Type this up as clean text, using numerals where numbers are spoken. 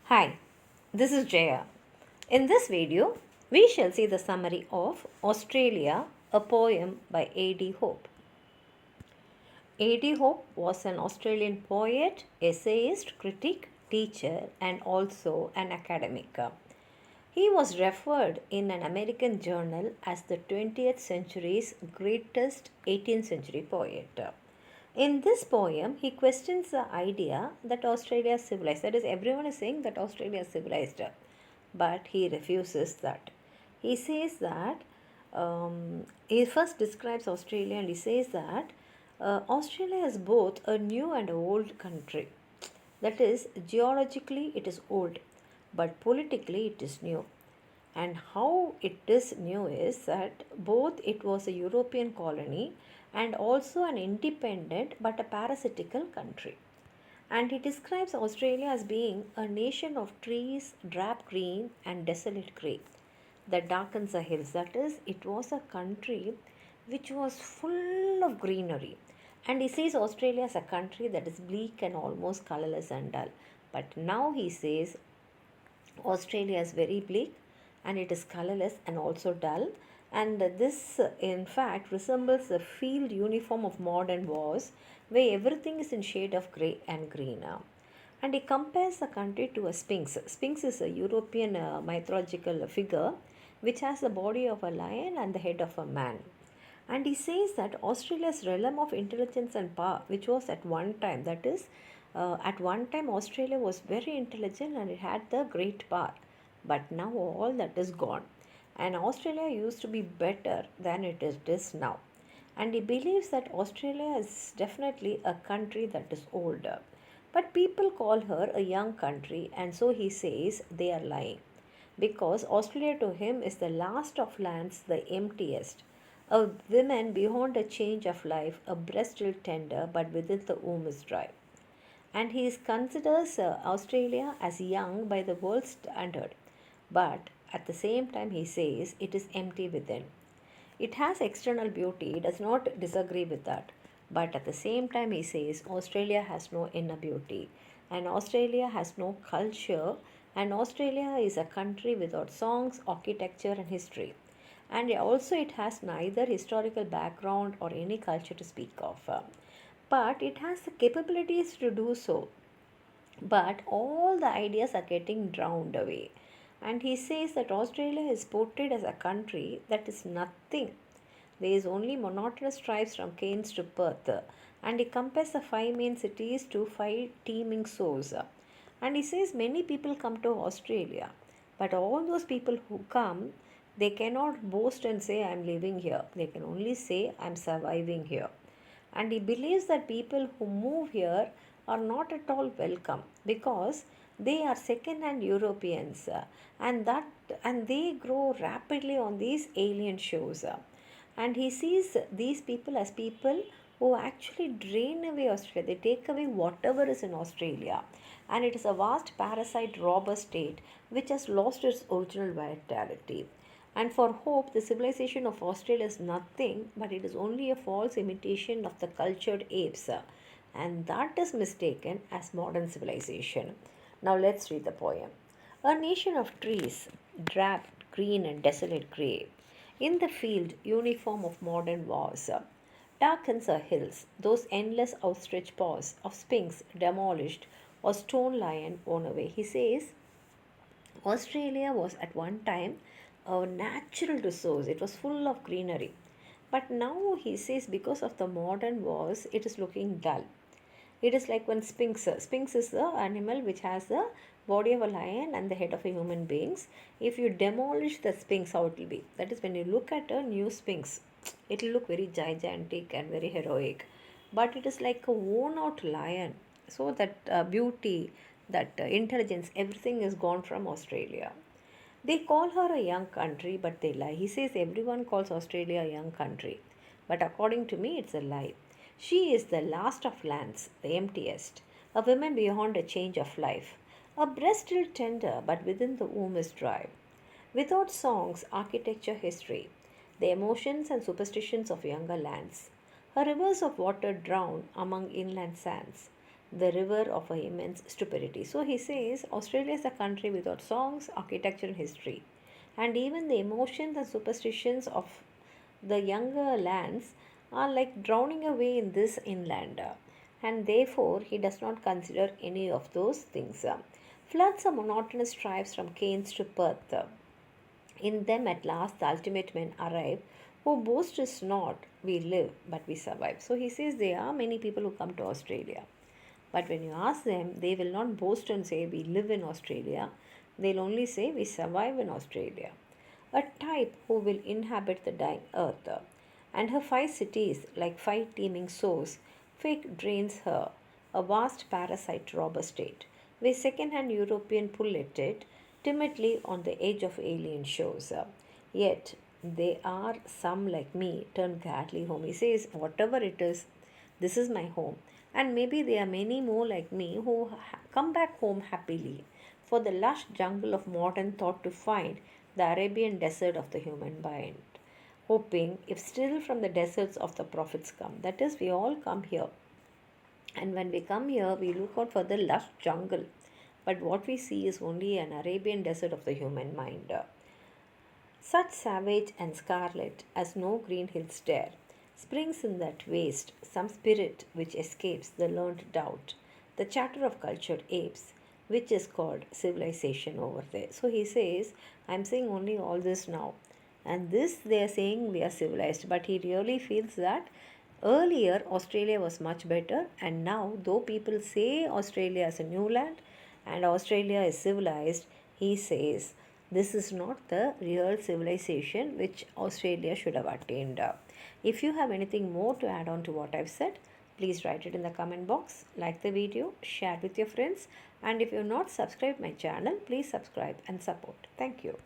Hi, this is Jaya. In this video, we shall see the summary of Australia, a poem by A.D. Hope. A.D. Hope was an Australian poet, essayist, critic, teacher, and also an academic. He was referred in an American journal as the 20th century's greatest 18th century poet. In this poem, he questions the idea that Australia is civilized. That is, everyone is saying that Australia is civilized, but he refuses that. He says that he first describes Australia and he says that Australia is both a new and old country. That is, geologically it is old, but politically it is new. And how it is new is that both it was a European colony and also an independent but a parasitical country. And he describes Australia as being a nation of trees, drab green and desolate grey that darkens the hills. That is, it was a country which was full of greenery. And he says Australia is a country that is bleak and almost colorless and dull. But now he says Australia is very bleak and it is colorless and also dull. And this, in fact, resembles the field uniform of modern wars where everything is in shade of grey and green. And he compares the country to a sphinx. Sphinx is a European mythological figure which has the body of a lion and the head of a man. And he says that Australia's realm of intelligence and power, which was at one time, that is, at one time Australia was very intelligent and it had the great power. But now all that is gone. And Australia used to be better than it is now. And he believes that Australia is definitely a country that is older. But people call her a young country, and so he says they are lying. Because Australia to him is the last of lands, the emptiest. A woman beyond a change of life, a breast still tender, but within the womb is dry. And he considers Australia as young by the world's standard. But at the same time, he says it is empty within. It has external beauty, he does not disagree with that. But at the same time, he says Australia has no inner beauty, and Australia has no culture, and Australia is a country without songs, architecture, and history. And also, it has neither historical background or any culture to speak of. But it has the capabilities to do so. But all the ideas are getting drowned away. And he says that Australia is portrayed as a country that is nothing. There is only monotonous stripes from Cairns to Perth. And he compares the five main cities to five teeming souls. And he says many people come to Australia. But all those people who come, they cannot boast and say, I'm living here. They can only say, I'm surviving here. And he believes that people who move here are not at all welcome because they are second hand Europeans, and they grow rapidly on these alien shows. And he sees these people as people who actually drain away Australia. They take away whatever is in Australia, and it is a vast parasite robber state which has lost its original vitality. And for Hope, the civilization of Australia is nothing but it is only a false imitation of the cultured apes, and that is mistaken as modern civilization. Now let's read the poem. A nation of trees, drab, green, and desolate grey, in the field uniform of modern wars, darkens our hills, those endless outstretched paws of sphinx demolished or stone lion worn away. He says, Australia was at one time a natural resource, it was full of greenery. But now he says because of the modern wars, it is looking dull. It is like when Sphinx is the animal which has the body of a lion and the head of a human beings. If you demolish the Sphinx, how it will be? That is when you look at a new Sphinx, it will look very gigantic and very heroic. But it is like a worn out lion. So that beauty, that intelligence, everything is gone from Australia. They call her a young country, but they lie. He says everyone calls Australia a young country. But according to me, it's a lie. She is the last of lands, the emptiest, a woman beyond a change of life, a breast still tender, but within the womb is dry. Without songs, architecture, history, the emotions and superstitions of younger lands, her rivers of water drown among inland sands, the river of a immense stupidity. So he says Australia is a country without songs, architecture, and history. And even the emotions and superstitions of the younger lands are like drowning away in this inland. And therefore, he does not consider any of those things. Floods are monotonous drives from Cairns to Perth. In them, at last, the ultimate men arrive, who boast is not we live, but we survive. So he says there are many people who come to Australia. But when you ask them, they will not boast and say we live in Australia. They'll only say we survive in Australia. A type who will inhabit the dying earth. And her 5 cities, like 5 teeming sores, fake drains her, a vast parasite robber state, where second-hand European pull at it timidly on the edge of alien shores. Yet they are some like me turn gladly home. He says, whatever it is, this is my home. And maybe there are many more like me who come back home happily for the lush jungle of modern thought to find the Arabian desert of the human mind. Hoping, if still from the deserts of the prophets come, that is, we all come here. And when we come here, we look out for the lush jungle. But what we see is only an Arabian desert of the human mind. Such savage and scarlet as no green hills dare. Springs in that waste some spirit which escapes the learned doubt, the chatter of cultured apes, which is called civilization over there. So he says, I'm saying only all this now. And this they are saying we are civilized, but he really feels that earlier Australia was much better, and now, though people say Australia is a new land and Australia is civilized, he says this is not the real civilization which Australia should have attained. If you have anything more to add on to what I've said, please write it in the comment box, like the video, share with your friends, and if you have not subscribed my channel, please subscribe and support. Thank you.